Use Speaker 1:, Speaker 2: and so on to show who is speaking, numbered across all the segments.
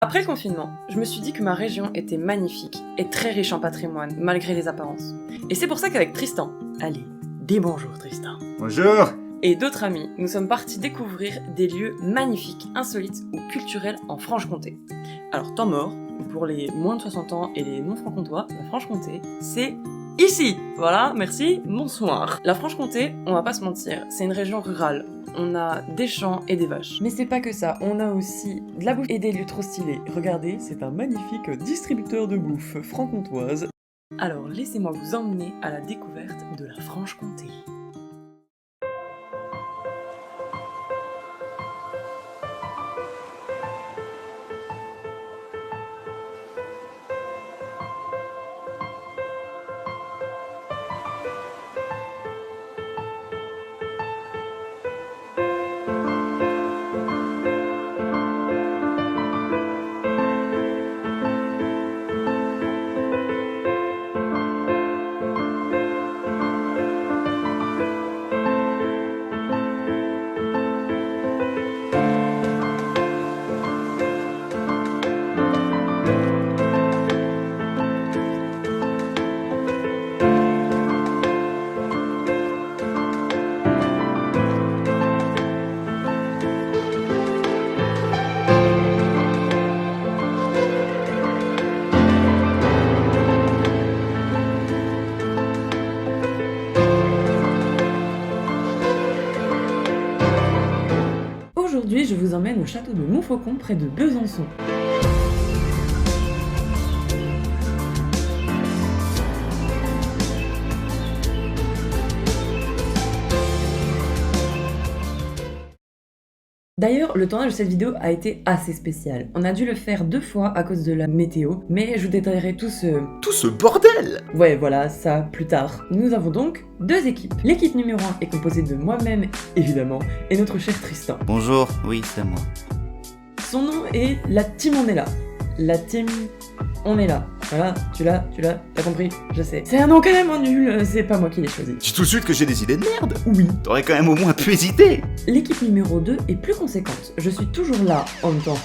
Speaker 1: Après le confinement, je me suis dit que ma région était magnifique et très riche en patrimoine, malgré les apparences. Et c'est pour ça qu'avec Tristan, allez, dis bonjour Tristan.
Speaker 2: Bonjour.
Speaker 1: Et d'autres amis, nous sommes partis découvrir des lieux magnifiques, insolites ou culturels en Franche-Comté. Alors, temps mort, pour les moins de 60 ans et les non-franc-comtois, la Franche-Comté, c'est ici. Voilà, merci, bonsoir. La Franche-Comté, on va pas se mentir, c'est une région rurale. On a des champs et des vaches. Mais c'est pas que ça, on a aussi de la bouffe et des lieux trop stylés. Regardez, c'est un magnifique distributeur de bouffe franc-comtoise. Alors laissez-moi vous emmener à la découverte de la Franche-Comté. Aujourd'hui, je vous emmène au château de Montfaucon près de Besançon. D'ailleurs, le tournage de cette vidéo a été assez spécial. On a dû le faire 2 fois à cause de la météo, mais je vous détaillerai tout ce
Speaker 2: bordel.
Speaker 1: Ouais, voilà, ça plus tard. Nous avons donc 2 équipes. L'équipe numéro 1 est composée de moi-même, évidemment, et notre cher Tristan.
Speaker 2: Bonjour, oui, c'est moi.
Speaker 1: Son nom est la Team On est là. La Team On est là. Voilà, t'as compris, je sais. C'est un nom quand même nul, c'est pas moi qui l'ai choisi.
Speaker 2: Dis tout de suite que j'ai des idées de merde.
Speaker 1: Oui.
Speaker 2: T'aurais quand même au moins pu hésiter.
Speaker 1: L'équipe numéro 2 est plus conséquente. Je suis toujours là en même temps.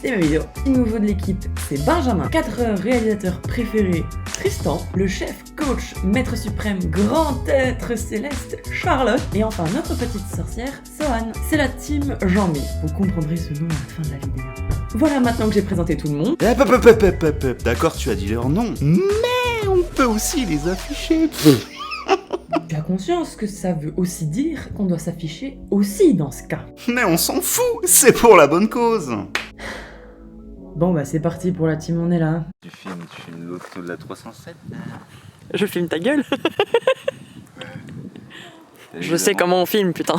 Speaker 1: C'est ma vidéo. Le nouveau de l'équipe, c'est Benjamin, 4 heures réalisateur préféré, Tristan, le chef, coach, maître suprême, grand être céleste, Charlotte, et enfin notre petite sorcière, Sohan. C'est la team Jean-Mi. Vous comprendrez ce nom à la fin de la vidéo. Voilà, maintenant que j'ai présenté tout le monde.
Speaker 2: D'accord, tu as dit leur nom, mais on peut aussi les afficher.
Speaker 1: Tu as conscience que ça veut aussi dire qu'on doit s'afficher aussi dans ce cas.
Speaker 2: Mais on s'en fout, c'est pour la bonne cause.
Speaker 1: Bon bah c'est parti pour la team On est là.
Speaker 2: Tu filmes l'auto de la 307.
Speaker 1: Je filme ta gueule. Je sais comment on filme, putain.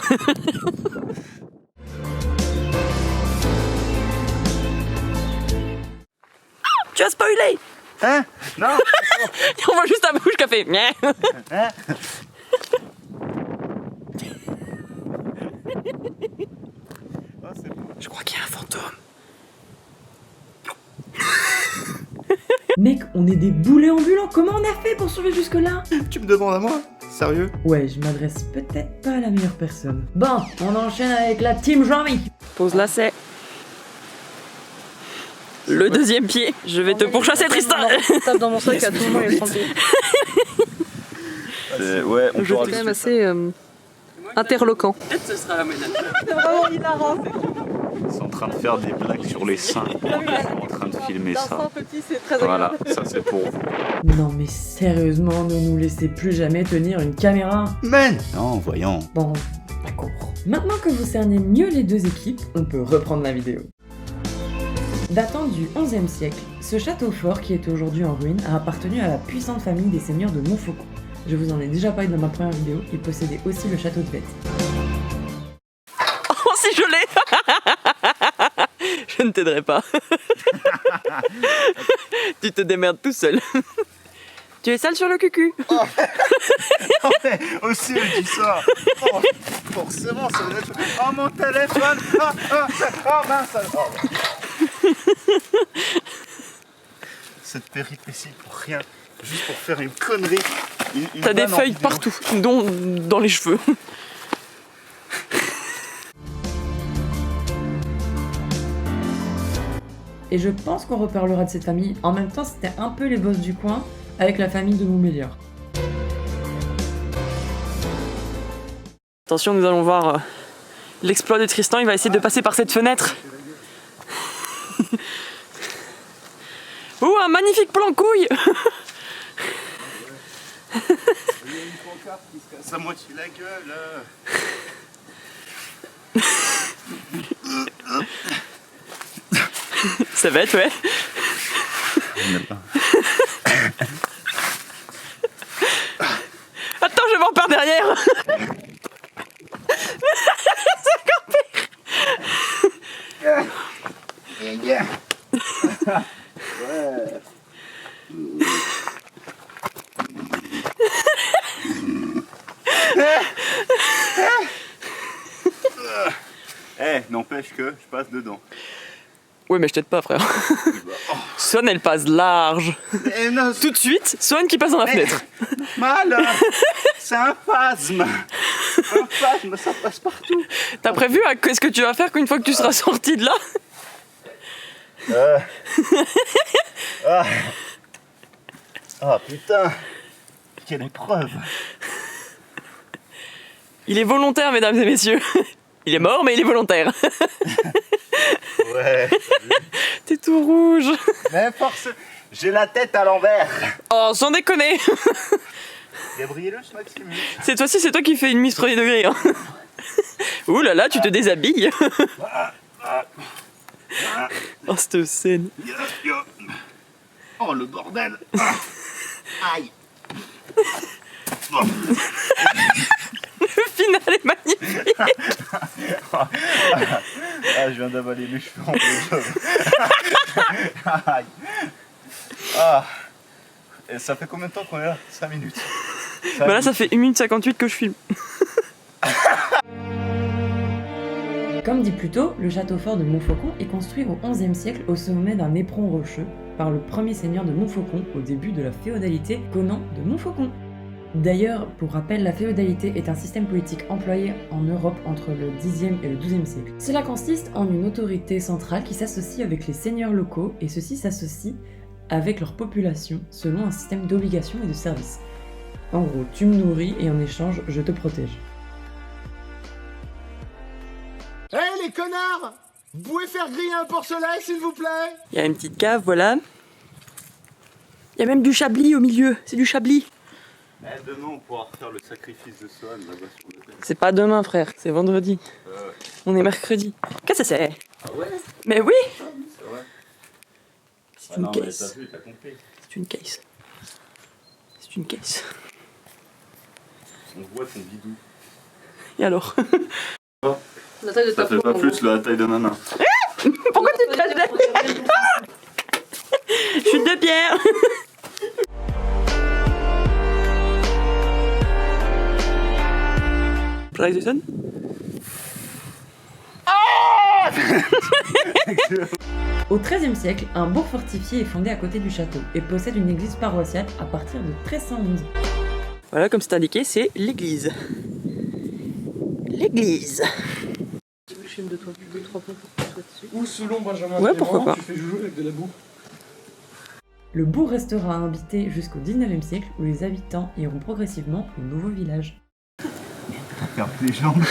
Speaker 1: Tu as spoilé.
Speaker 2: Hein? Non.
Speaker 1: On voit juste ta bouche qui a fait.
Speaker 2: Hein? Oh, c'est bon.
Speaker 1: Je crois qu'il y a un fantôme. Mec, on est des boulets ambulants. Comment on a fait pour survivre jusque-là?
Speaker 2: Tu me demandes à moi? Sérieux?
Speaker 1: Ouais, je m'adresse peut-être pas à la meilleure personne. Bon, on enchaîne avec la team Jean-Mi. Pose là, c'est le deuxième pied. Je vais te pourchasser, Tristan.
Speaker 3: Tape dans mon sac à tout moment, il est tranquille.
Speaker 2: Ouais, on
Speaker 3: Je suis quand même assez interloquant.
Speaker 1: Peut-être ce sera la ménage.
Speaker 3: C'est vraiment hilarant.
Speaker 2: Ils sont en train de faire des blagues sur les seins. Ils sont en train de filmer ça.
Speaker 3: Petit, c'est très
Speaker 2: Voilà,
Speaker 3: agréable.
Speaker 2: ça c'est pour vous.
Speaker 1: Non mais sérieusement, ne nous laissez plus jamais tenir une caméra.
Speaker 2: Mais non, voyons.
Speaker 1: Bon, d'accord. Maintenant que vous cernez mieux les 2 équipes, on peut reprendre la vidéo. Datant du XIe siècle, ce château fort qui est aujourd'hui en ruine a appartenu à la puissante famille des seigneurs de Montfaucon. Je vous en ai déjà parlé dans ma première vidéo, ils possédaient aussi le château de Vette. Oh si je l'ai. Je ne t'aiderai pas. Tu te démerdes tout seul. Tu es sale sur le cucu.
Speaker 2: Oh. Non mais aussi elle dit ça. Oh, forcément ça doit être... Oh mon téléphone. Oh mince. Oh. Cette péripétie pour rien, juste pour faire une connerie.
Speaker 1: T'as des feuilles partout, dont dans les cheveux. Et je pense qu'on reparlera de cette famille. En même temps, c'était un peu les boss du coin avec la famille de Montbéliard. Attention, nous allons voir l'exploit de Tristan. Il va essayer de passer par cette fenêtre. Ouh, un magnifique plan couille.
Speaker 2: Il y a une pancarte qui se casse à moitié la gueule.
Speaker 1: Ça va être, ouais. Attends, je vais voir par derrière. C'est encore pire.
Speaker 2: Ouais. N'empêche que je passe dedans.
Speaker 1: Ouais, mais je t'aide pas, frère. Swan, elle passe large.
Speaker 2: Non,
Speaker 1: Tout de suite, Swan qui passe dans la fenêtre.
Speaker 2: mal. C'est un phasme. Un phasme, ça passe partout.
Speaker 1: T'as prévu qu'est-ce que tu vas faire une fois que tu seras sorti de là?
Speaker 2: Ah putain. Quelle épreuve.
Speaker 1: Il est volontaire, mesdames et messieurs. Il est mort, mais il est volontaire.
Speaker 2: Ouais.
Speaker 1: T'es tout rouge.
Speaker 2: Mais force, j'ai la tête à l'envers.
Speaker 1: Oh, sans déconner.
Speaker 2: Gabrielus Maximus.
Speaker 1: Cette fois-ci, c'est toi qui fais une mise premier degré. Hein. Ouh là là, tu te déshabilles. Oh, cette scène.
Speaker 2: Oh, le bordel. Aïe.
Speaker 1: Le final est magnifique.
Speaker 2: Ah, je viens d'avaler mes cheveux en bleu. Aïe. Ah. Et ça fait combien de temps qu'on est là? 5 minutes.
Speaker 1: Bah là, ça fait 1 minute 58 que je filme. Comme dit plus tôt, le château fort de Montfaucon est construit au XIe siècle au sommet d'un éperon rocheux par le premier seigneur de Montfaucon au début de la féodalité, Conan de Montfaucon. D'ailleurs, pour rappel, la féodalité est un système politique employé en Europe entre le Xe et le XIIe siècle. Cela consiste en une autorité centrale qui s'associe avec les seigneurs locaux et ceux-ci s'associent avec leur population selon un système d'obligations et de services. En gros, tu me nourris et en échange, je te protège.
Speaker 4: Hé les connards! Vous pouvez faire griller un porcelet s'il vous plaît?
Speaker 1: Il y a une petite cave, voilà. Il y a même du chablis au milieu, c'est du chablis.
Speaker 2: Eh, demain, on pourra refaire le sacrifice de Swan là-bas sur le terrain.
Speaker 1: C'est pas demain, frère, c'est vendredi. On est mercredi. Qu'est-ce que c'est?
Speaker 2: Ah ouais?
Speaker 1: Mais oui!
Speaker 2: C'est vrai.
Speaker 1: C'est une
Speaker 2: non, mais
Speaker 1: case.
Speaker 2: t'as vu, t'as compris.
Speaker 1: C'est une case. C'est une case.
Speaker 2: On voit ton bidou.
Speaker 1: Et alors?
Speaker 3: La taille de
Speaker 2: Ça
Speaker 3: ta
Speaker 2: fait
Speaker 3: peau,
Speaker 2: pas
Speaker 3: en
Speaker 2: plus
Speaker 3: gros.
Speaker 2: la taille de ma main.
Speaker 1: Pourquoi tu te caches derrière? Chute de pierre! Jason? Au XIIIe siècle, un bourg fortifié est fondé à côté du château et possède une église paroissiale à partir de 1311. Voilà, comme c'est indiqué, c'est l'église. L'église.
Speaker 3: Je filme de toi, 3 points pour que tu sois dessus.
Speaker 4: Ou selon Benjamin
Speaker 1: Ouais,
Speaker 4: Clément,
Speaker 1: pourquoi pas.
Speaker 4: tu fais joujou avec de la boue.
Speaker 1: Le bourg restera habité jusqu'au XIXe siècle où les habitants iront progressivement au nouveau village.
Speaker 2: Faire les jambes.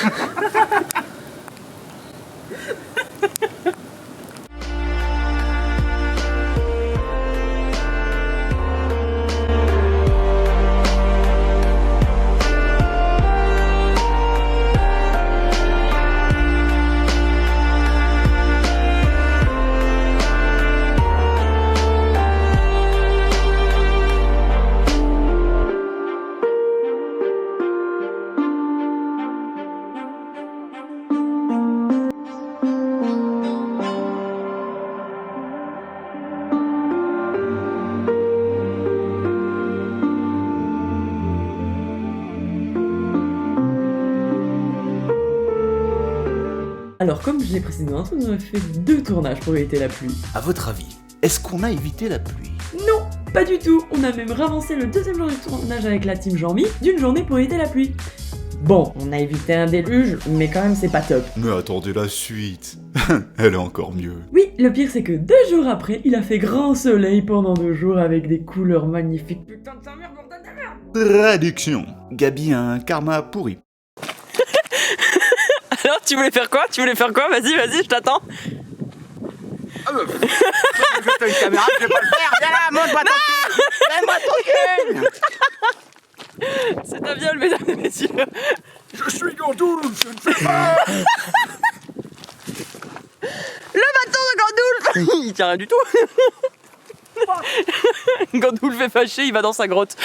Speaker 1: Alors, comme je l'ai précisé dans l'intro, nous avons fait 2 tournages pour éviter la pluie.
Speaker 2: À votre avis, est-ce qu'on a évité la pluie?
Speaker 1: Non, pas du tout. On a même ravancé le 2e jour du tournage avec la team Jean-Mi d'une journée pour éviter la pluie. Bon, on a évité un déluge, mais quand même c'est pas top.
Speaker 5: Mais attendez la suite. Elle est encore mieux.
Speaker 1: Oui, le pire c'est que 2 jours après, il a fait grand soleil pendant 2 jours avec des couleurs magnifiques. Putain de sa mère, bordel de merde!
Speaker 5: Traduction. Gabi a un karma pourri.
Speaker 1: Alors, tu voulais faire quoi? Vas-y, je t'attends.
Speaker 2: T'as une caméra, je vais pas le faire. Viens là, montre-moi ton cul. Donne-moi ton cul.
Speaker 1: C'est un viol, mesdames et messieurs.
Speaker 2: Je suis Gandoul, je ne fais pas.
Speaker 1: Le bâton de Gandoul. Il tient rien du tout. Gandoul fait fâcher, il va dans sa grotte.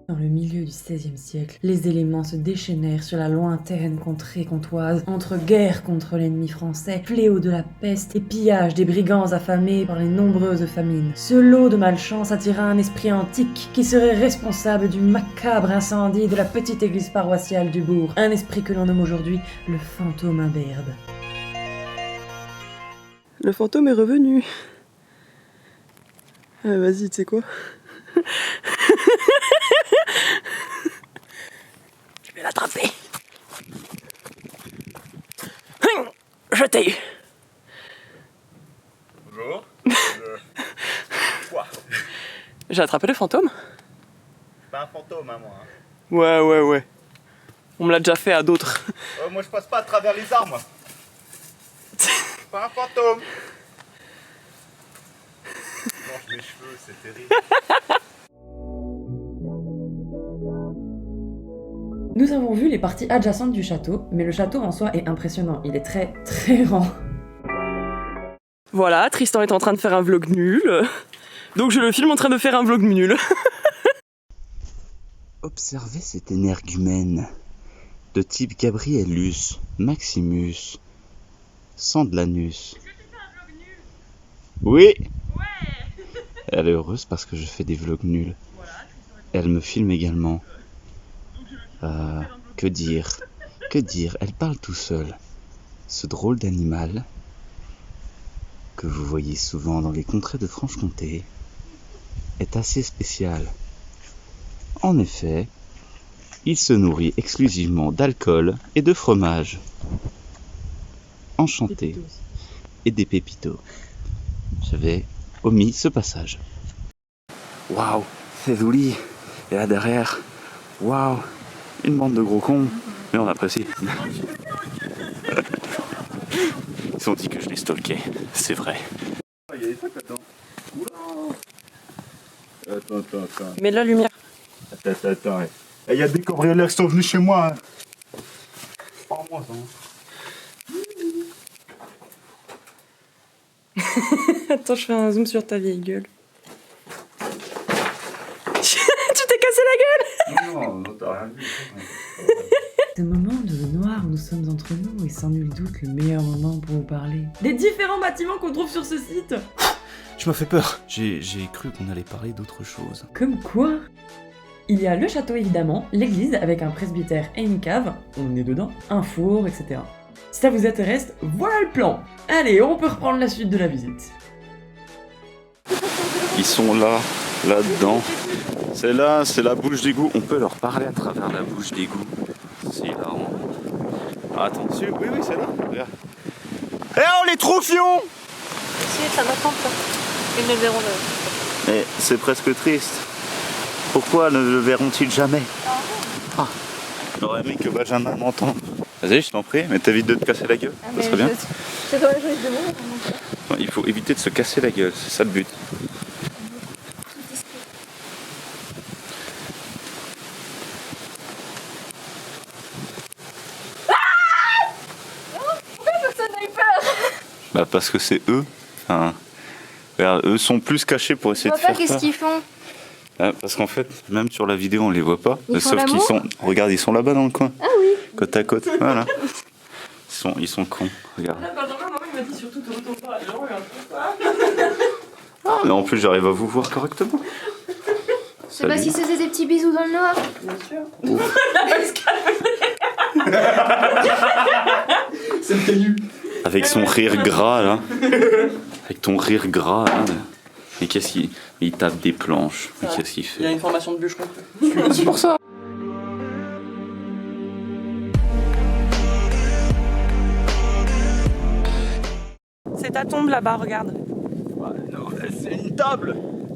Speaker 1: Dans le milieu du XVIe siècle, les éléments se déchaînèrent sur la lointaine contrée comtoise, entre guerre contre l'ennemi français, fléau de la peste et pillage des brigands affamés par les nombreuses famines. Ce lot de malchance attira un esprit antique qui serait responsable du macabre incendie de la petite église paroissiale du bourg, un esprit que l'on nomme aujourd'hui le fantôme imberbe. Le fantôme est revenu. Ah, vas-y, tu sais quoi? Je vais l'attraper. Je t'ai eu.
Speaker 2: Bonjour. Quoi?
Speaker 1: J'ai attrapé le fantôme?
Speaker 2: Pas un fantôme, hein, moi.
Speaker 1: Ouais. On me l'a déjà fait à d'autres.
Speaker 2: Moi, je passe pas à travers les arbres, moi. Pas un fantôme. Je mange mes cheveux, c'est terrible.
Speaker 1: Nous avons vu les parties adjacentes du château, mais le château en soi est impressionnant. Il est très grand. Voilà, Tristan est en train de faire un vlog nul. Donc je le filme en train de faire un vlog nul.
Speaker 6: Observez cet énergumène de type Gabrielus, Maximus, Sandlanus. Oui. Elle est heureuse parce que je fais des vlogs nuls. Elle me filme également. Que dire, elle parle tout seule. Ce drôle d'animal que vous voyez souvent dans les contrées de Franche-Comté est assez spécial. En effet, il se nourrit exclusivement d'alcool et de fromage. Enchanté. Et des pépitos. J'avais omis ce passage. Waouh, c'est joli. Et là derrière, waouh, une bande de gros cons. Mais on apprécie. Ils ont dit que je les stalkais, c'est vrai.
Speaker 2: Il y a des trucs là-dedans. Oula. Attends.
Speaker 1: Mets de la lumière.
Speaker 2: Attends. Il y a des cambrioleurs qui sont venus chez moi. Hein. Pas moi, ça.
Speaker 1: Attends, je fais un zoom sur ta vieille gueule. Tu t'es cassé la gueule?
Speaker 2: Non, t'as rien vu.
Speaker 1: Ce moment de noir où nous sommes entre nous est sans nul doute le meilleur moment pour vous parler des différents bâtiments qu'on trouve sur ce site.
Speaker 5: Tu m'as fait peur. J'ai cru qu'on allait parler d'autre chose.
Speaker 1: Comme quoi? Il y a le château évidemment, l'église avec un presbytère et une cave, on est dedans, un four, etc. Si ça vous intéresse, voilà le plan. Allez, on peut reprendre la suite de la visite.
Speaker 6: Ils sont là, là-dedans. C'est là, c'est la bouche d'égout. On peut leur parler à travers la bouche d'égout. C'est hilarant. Attention, oui, c'est là. Regarde. Eh oh, les troufions!
Speaker 3: Si, ça m'attend pas. Ils ne le verront jamais.
Speaker 6: Mais c'est presque triste. Pourquoi ne le verront-ils jamais? Ah, j'aurais aimé que Benjamin m'entende. Vas-y, je t'en prie, mais t'évites de te casser la gueule. Ça serait bien.
Speaker 3: C'est quand même joli de monde.
Speaker 6: Non, il faut éviter de se casser la gueule, c'est ça le but. Bah parce que c'est eux. Enfin, regarde, eux sont plus cachés pour essayer de faire
Speaker 3: Qu'est-ce
Speaker 6: peur.
Speaker 3: qu'ils font?
Speaker 6: Parce qu'en fait, même sur la vidéo, on les voit pas.
Speaker 3: Ils font
Speaker 6: Sauf qu'ils
Speaker 3: l'amour
Speaker 6: sont. Regarde, ils sont là-bas dans le coin.
Speaker 3: Ah oui.
Speaker 6: Côte à côte. Voilà. Ils sont cons. Regarde.
Speaker 1: Il m'a dit surtout te retourne pas.
Speaker 6: Ah, mais en plus, j'arrive à vous voir correctement.
Speaker 7: C'est parce qu'il se faisait des petits bisous dans le noir.
Speaker 1: Bien sûr.
Speaker 2: C'est le caillou.
Speaker 6: Avec son rire gras là. Avec ton rire gras là. Mais qu'est-ce qu'il... Il tape des planches. Mais qu'est-ce qu'il
Speaker 1: Il y a
Speaker 6: fait?
Speaker 1: une formation de bûcheron.
Speaker 6: C'est pour ça.
Speaker 1: C'est ta tombe là-bas, regarde.
Speaker 2: Non, c'est une table.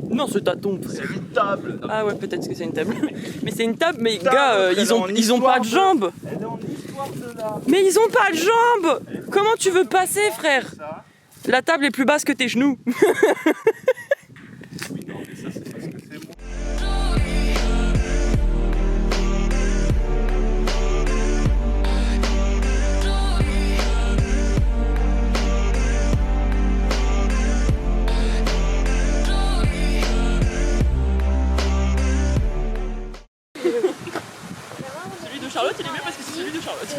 Speaker 1: Non, c'est ta tombe, frère.
Speaker 2: C'est une table.
Speaker 1: Ah ouais, peut-être que c'est une table. Mais c'est une table, mais
Speaker 2: Table,
Speaker 1: gars,
Speaker 2: elle est en
Speaker 1: ils ont pas de
Speaker 2: histoire
Speaker 1: jambes.
Speaker 2: Elle est en histoire de là.
Speaker 1: Mais ils ont pas de jambes. Comment tu veux passer, frère?
Speaker 2: Ça.
Speaker 1: La table est plus basse que tes genoux.
Speaker 2: Oui, non, mais ça, c'est parce que c'est moi.
Speaker 1: Celui de Charlotte, il est mieux parce que c'est celui de Charlotte.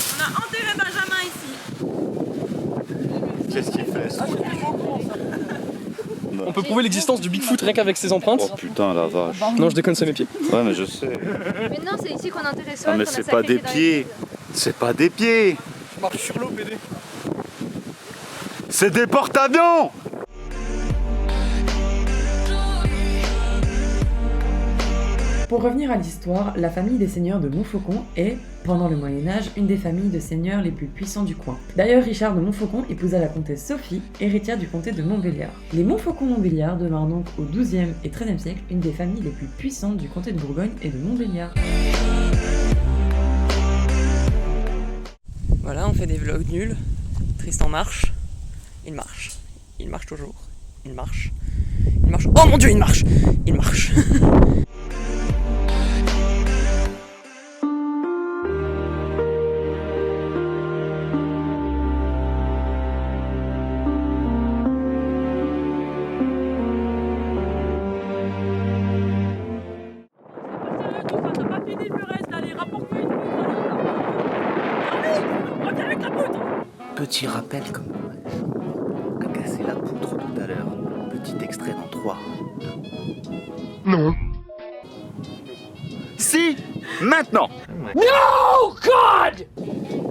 Speaker 1: On a enterré Benjamin ici.
Speaker 2: Qu'est-ce qu'il fait ça?
Speaker 8: On peut prouver l'existence du Bigfoot rien qu'avec ses empreintes.
Speaker 6: Oh putain la vache.
Speaker 8: Non, je déconne, c'est mes pieds.
Speaker 6: Ouais mais je sais.
Speaker 7: Mais non, c'est ici qu'on a enterré
Speaker 6: Ah
Speaker 7: Swan.
Speaker 6: mais
Speaker 7: qu'on a
Speaker 6: c'est pas des
Speaker 7: sacrifié dans
Speaker 6: pieds.
Speaker 7: l'église.
Speaker 6: C'est pas des pieds.
Speaker 8: Je marche sur l'eau, BD.
Speaker 6: C'est des porte-avions.
Speaker 1: Pour revenir à l'histoire, la famille des seigneurs de Montfaucon est, pendant le Moyen-Âge, une des familles de seigneurs les plus puissants du coin. D'ailleurs, Richard de Montfaucon épousa la comtesse Sophie, héritière du comté de Montbéliard. Les Montfaucon-Montbéliard devinrent donc au XIIe et XIIIe siècle une des familles les plus puissantes du comté de Bourgogne et de Montbéliard. Voilà, on fait des vlogs nuls. Tristan marche. Il marche. Il marche toujours. Il marche. Il marche. Oh mon dieu, il marche! Il marche.
Speaker 5: Petit rappel comme a cassé la poutre tout à l'heure. Petit extrait dans 3.
Speaker 4: Non.
Speaker 6: Si. Maintenant.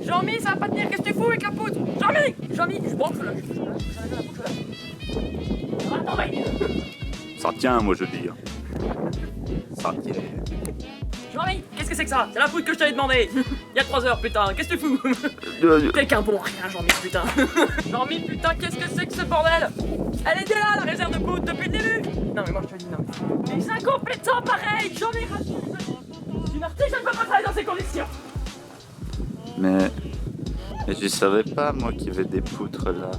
Speaker 1: Jean-Mi, ça va pas tenir, qu'est-ce que tu fous avec la poutre? Jean-Mi, je branche là. Attends, mec.
Speaker 6: Ça tient moi je dis. Ça tient.
Speaker 1: Jean-Mi, qu'est-ce que c'est que ça? C'est la poutre que je t'avais demandé. Il y a 3 heures, putain, qu'est-ce que tu fous? T'es qu'un bon rien, Jean-Mi, putain. Jean-Mi, putain, qu'est-ce que c'est que ce bordel? Elle était là, la réserve de poutre, depuis le début. Non mais moi je te dis non. Mais c'est incompétent pareil, Jean-Mi, une artiste, je ne peux pas travailler dans ces conditions.
Speaker 6: Mais je savais pas moi qu'il y avait des poutres là.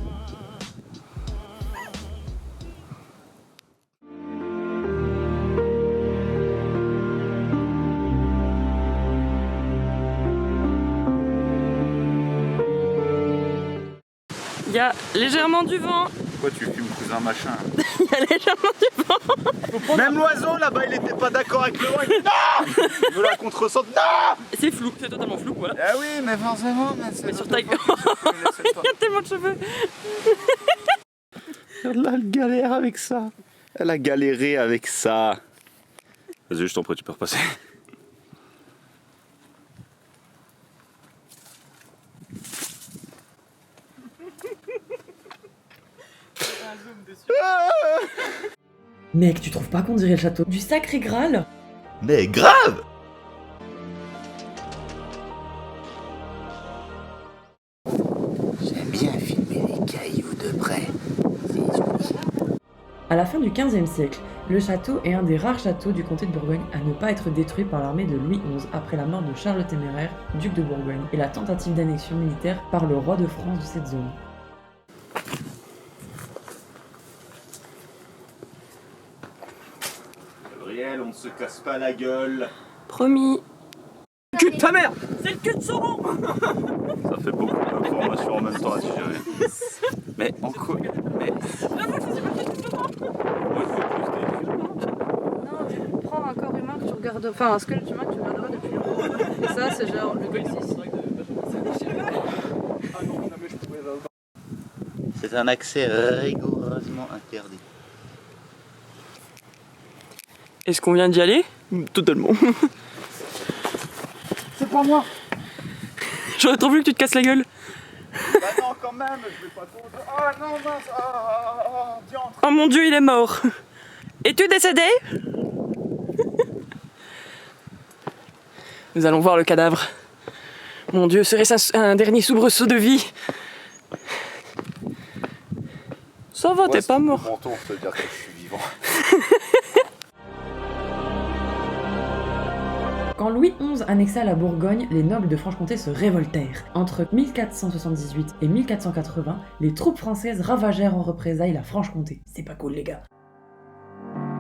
Speaker 1: Il y a légèrement du vent.
Speaker 2: Pourquoi tu fumes cousin machin?
Speaker 1: Il y a légèrement du vent.
Speaker 2: Même l'oiseau là-bas il était pas d'accord avec le vent. Il dit non. Il veut la contresente. Non.
Speaker 1: C'est flou, c'est totalement flou, voilà.
Speaker 2: Ah oui mais forcément.
Speaker 1: Mais sur ta gueule. Il y a tellement de cheveux.
Speaker 6: Elle a galéré avec ça. Elle a galéré avec ça. Vas-y, je t'en prie, tu peux repasser.
Speaker 1: Mec, tu trouves pas qu'on dirait le château du Sacré Graal?
Speaker 5: Mais grave! J'aime bien filmer les cailloux de près. C'est joli.
Speaker 1: À la fin du XVe siècle, le château est un des rares châteaux du comté de Bourgogne à ne pas être détruit par l'armée de Louis XI après la mort de Charles le Téméraire, duc de Bourgogne, et la tentative d'annexion militaire par le roi de France de cette zone.
Speaker 2: Gabriel, on ne se casse pas la gueule.
Speaker 1: Promis.
Speaker 8: Cul de ta mère!
Speaker 1: C'est le cul de Sauron.
Speaker 6: Ça fait beaucoup d'informations en même temps à digérer. Mais en quoi? Mais
Speaker 1: Vraiment, je sais pas ce que tu
Speaker 3: Non, tu prends un corps humain que tu regardes. Enfin, un squelette humain que tu regarderas depuis longtemps. Et ça, c'est genre le 6.
Speaker 5: est un accès rigoureusement interdit.
Speaker 1: Est-ce qu'on vient d'y aller?
Speaker 8: Totalement.
Speaker 2: C'est pas moi.
Speaker 1: J'aurais trop voulu que tu te casses la gueule.
Speaker 2: Bah non, quand même, je vais pas trop... Ah non, mince. Diantre.
Speaker 1: Oh mon dieu, il est mort. Es-tu décédé? Nous allons voir le cadavre. Mon dieu, serait-ce un dernier soubresaut de vie? Ça va, t'es pas mort.
Speaker 2: Mon tour, te dire que je suis vivant.
Speaker 1: Quand Louis XI annexa la Bourgogne, les nobles de Franche-Comté se révoltèrent. Entre 1478 et 1480, les troupes françaises ravagèrent en représailles la Franche-Comté. C'est pas cool les gars.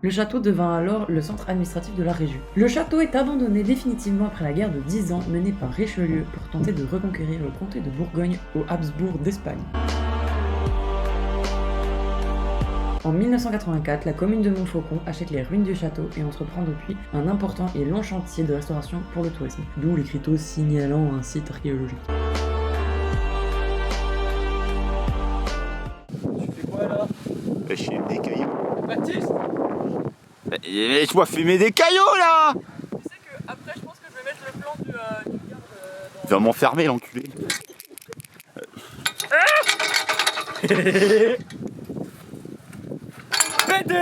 Speaker 1: Le château devint alors le centre administratif de la région. Le château est abandonné définitivement après la guerre de 10 ans menée par Richelieu pour tenter de reconquérir le comté de Bourgogne aux Habsbourg d'Espagne. En 1984, la commune de Montfaucon achète les ruines du château et entreprend depuis un important et long chantier de restauration pour le tourisme, d'où l'écriteau signalant un site archéologique.
Speaker 2: Tu fais quoi là?
Speaker 5: Je suis des cailloux.
Speaker 8: Baptiste,
Speaker 5: Laisse-moi fumer des cailloux là.
Speaker 1: Tu sais que après je pense que je vais mettre le plan du garde
Speaker 5: Tu vas m'enfermer l'enculé.
Speaker 8: BD.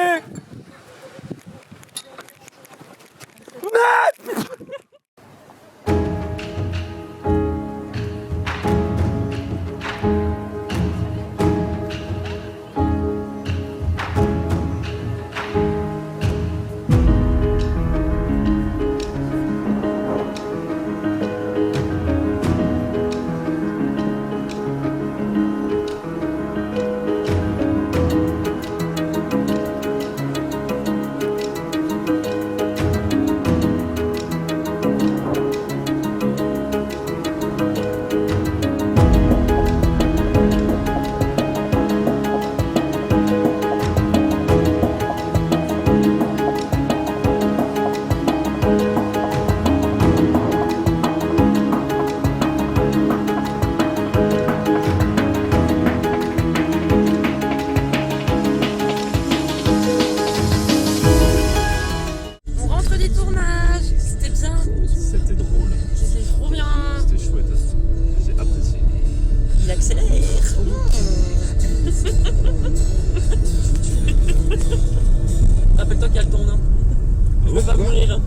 Speaker 8: Rappelle-toi qu'il y a le tournant. Je veux pas mourir.